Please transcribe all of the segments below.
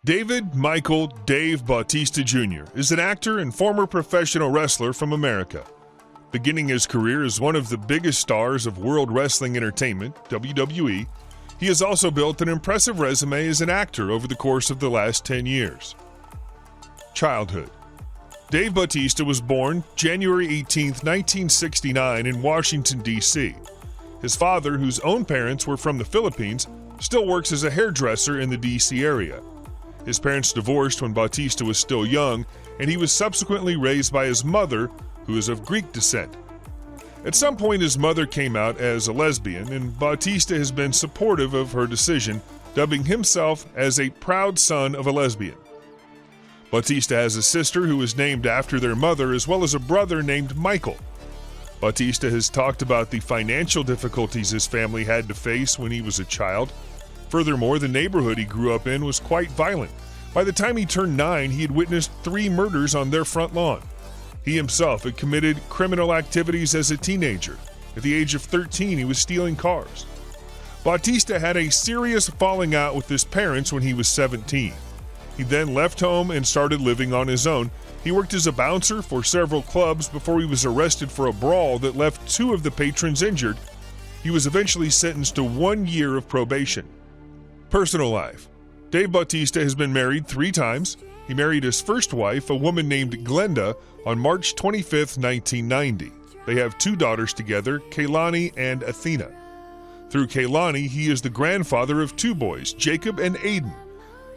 David Michael Dave Bautista Jr. is an actor and former professional wrestler from America. Beginning his career as one of the biggest stars of World Wrestling Entertainment, WWE, he has also built an impressive resume as an actor over the course of the last 10 years. Childhood. Dave Bautista was born January 18, 1969 in Washington, D.C. His father, whose own parents were from the Philippines, still works as a hairdresser in the D.C. area. His parents divorced when Bautista was still young, and he was subsequently raised by his mother, who is of Greek descent. At some point, his mother came out as a lesbian, and Bautista has been supportive of her decision, dubbing himself as a proud son of a lesbian. Bautista has a sister who is named after their mother, as well as a brother named Michael. Bautista has talked about the financial difficulties his family had to face when he was a child. Furthermore, the neighborhood he grew up in was quite violent. By the time he turned 9, he had witnessed 3 murders on their front lawn. He himself had committed criminal activities as a teenager. At the age of 13, he was stealing cars. Bautista had a serious falling out with his parents when he was 17. He then left home and started living on his own. He worked as a bouncer for several clubs before he was arrested for a brawl that left 2 of the patrons injured. He was eventually sentenced to 1 year of probation. Personal life. Dave Bautista has been married 3 times. He married his first wife, a woman named Glenda, on March 25, 1990. They have 2 daughters together, Kaylani and Athena. Through Kaylani, he is the grandfather of 2 boys, Jacob and Aiden.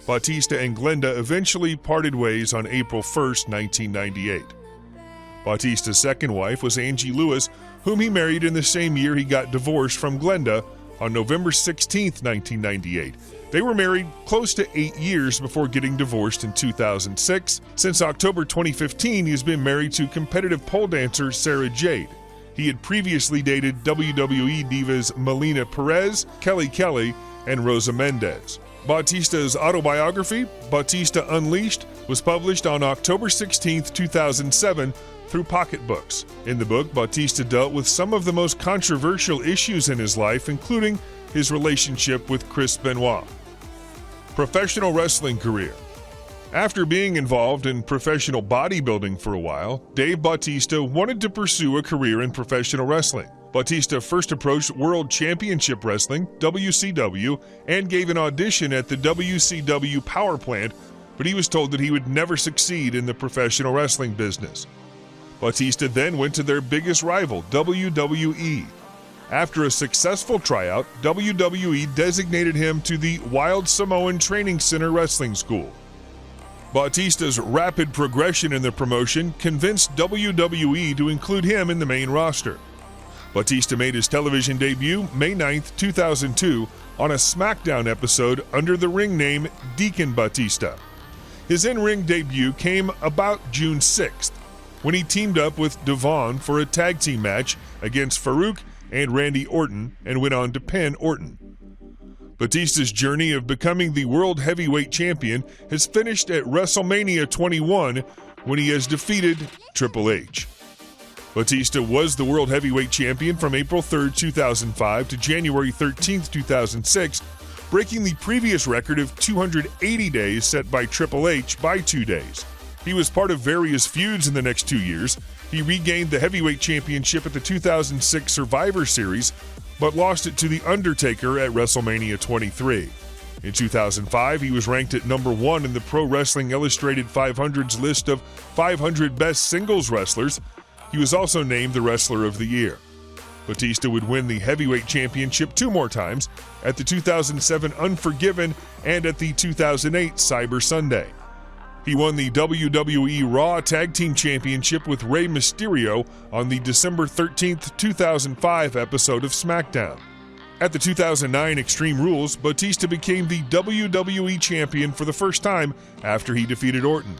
Bautista and Glenda eventually parted ways on April 1, 1998. Bautista's second wife was Angie Lewis, whom he married in the same year he got divorced from Glenda on November 16, 1998. They were married close to 8 years before getting divorced in 2006. Since October 2015, he has been married to competitive pole dancer Sarah Jade. He had previously dated WWE divas Melina Perez, Kelly Kelly, and Rosa Mendez. Bautista's autobiography, Bautista Unleashed, was published on October 16, 2007, through Pocket Books. In the book, Bautista dealt with some of the most controversial issues in his life, including his relationship with Chris Benoit. Professional wrestling career. After being involved in professional bodybuilding for a while, Dave Bautista wanted to pursue a career in professional wrestling. Bautista first approached World Championship Wrestling, WCW, and gave an audition at the WCW power plant, but he was told that he would never succeed in the professional wrestling business. Bautista then went to their biggest rival, WWE. After a successful tryout, WWE designated him to the Wild Samoan Training Center Wrestling School. Bautista's rapid progression in the promotion convinced WWE to include him in the main roster. Bautista made his television debut May 9, 2002, on a SmackDown episode under the ring name Deacon Bautista. His in-ring debut came about June 6th, when he teamed up with Devon for a tag team match against Farouk and Randy Orton and went on to pin Orton. Bautista's journey of becoming the World Heavyweight Champion has finished at WrestleMania 21 when he has defeated Triple H. Bautista was the World Heavyweight Champion from April 3, 2005 to January 13, 2006, breaking the previous record of 280 days set by Triple H by 2 days. He was part of various feuds in the next 2 years. He regained the Heavyweight Championship at the 2006 Survivor Series, but lost it to The Undertaker at WrestleMania 23. In 2005, he was ranked at number 1 in the Pro Wrestling Illustrated 500's list of 500 best singles wrestlers. He was also named the Wrestler of the Year. Bautista would win the Heavyweight Championship 2 more times, at the 2007 Unforgiven and at the 2008 Cyber Sunday. He won the WWE Raw Tag Team Championship with Rey Mysterio on the December 13, 2005 episode of SmackDown. At the 2009 Extreme Rules, Bautista became the WWE Champion for the first time after he defeated Orton.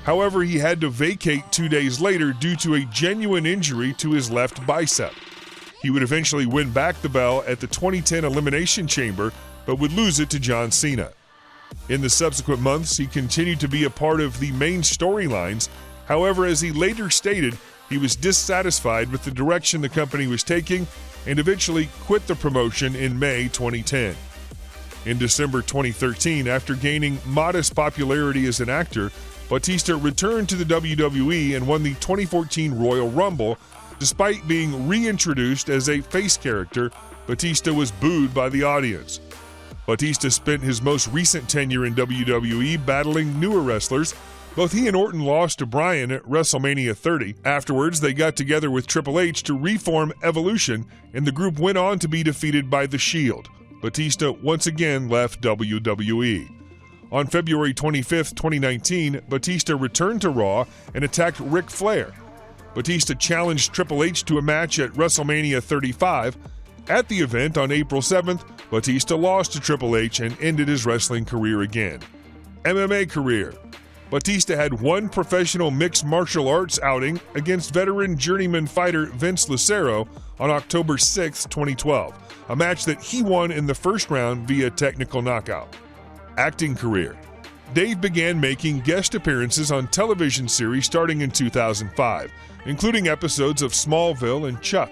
However, he had to vacate 2 days later due to a genuine injury to his left bicep. He would eventually win back the belt at the 2010 Elimination Chamber, but would lose it to John Cena. In the subsequent months, he continued to be a part of the main storylines. However, as he later stated, he was dissatisfied with the direction the company was taking and eventually quit the promotion in May 2010. In December 2013, after gaining modest popularity as an actor, Bautista returned to the WWE and won the 2014 Royal Rumble. Despite being reintroduced as a face character, Bautista was booed by the audience. Bautista spent his most recent tenure in WWE battling newer wrestlers. Both he and Orton lost to Bryan at WrestleMania 30. Afterwards, they got together with Triple H to reform Evolution, and the group went on to be defeated by The Shield. Bautista once again left WWE. On February 25, 2019, Bautista returned to Raw and attacked Ric Flair. Bautista challenged Triple H to a match at WrestleMania 35. At the event on April 7th, Bautista lost to Triple H and ended his wrestling career again. MMA career. Bautista had one professional mixed martial arts outing against veteran journeyman fighter Vince Lucero on October 6, 2012, a match that he won in the first round via technical knockout. Acting career. Dave began making guest appearances on television series starting in 2005, including episodes of Smallville and Chuck.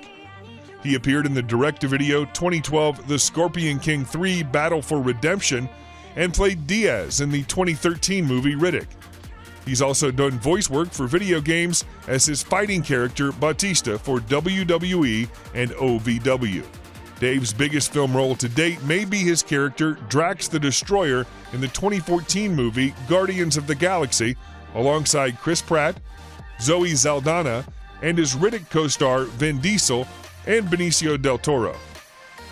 He appeared in the direct-to-video 2012 The Scorpion King 3 Battle for Redemption and played Diaz in the 2013 movie Riddick. He's also done voice work for video games as his fighting character Bautista for WWE and OVW. Dave's biggest film role to date may be his character Drax the Destroyer in the 2014 movie Guardians of the Galaxy, alongside Chris Pratt, Zoe Saldana, and his Riddick co-star Vin Diesel and Benicio del Toro.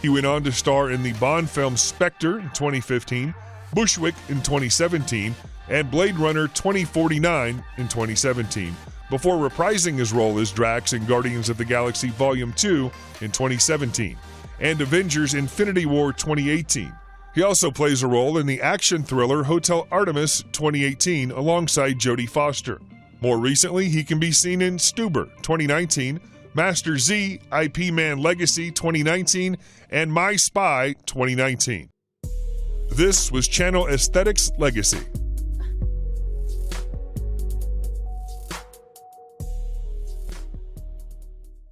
He went on to star in the Bond film Spectre in 2015, Bushwick in 2017, and Blade Runner 2049 in 2017, before reprising his role as Drax in Guardians of the Galaxy Volume 2 in 2017, and Avengers Infinity War 2018. He also plays a role in the action thriller Hotel Artemis 2018 alongside Jodie Foster. More recently, he can be seen in Stuber 2019, Master Z, IP Man Legacy 2019, and My Spy 2019. This was Channel Aesthetics Legacy.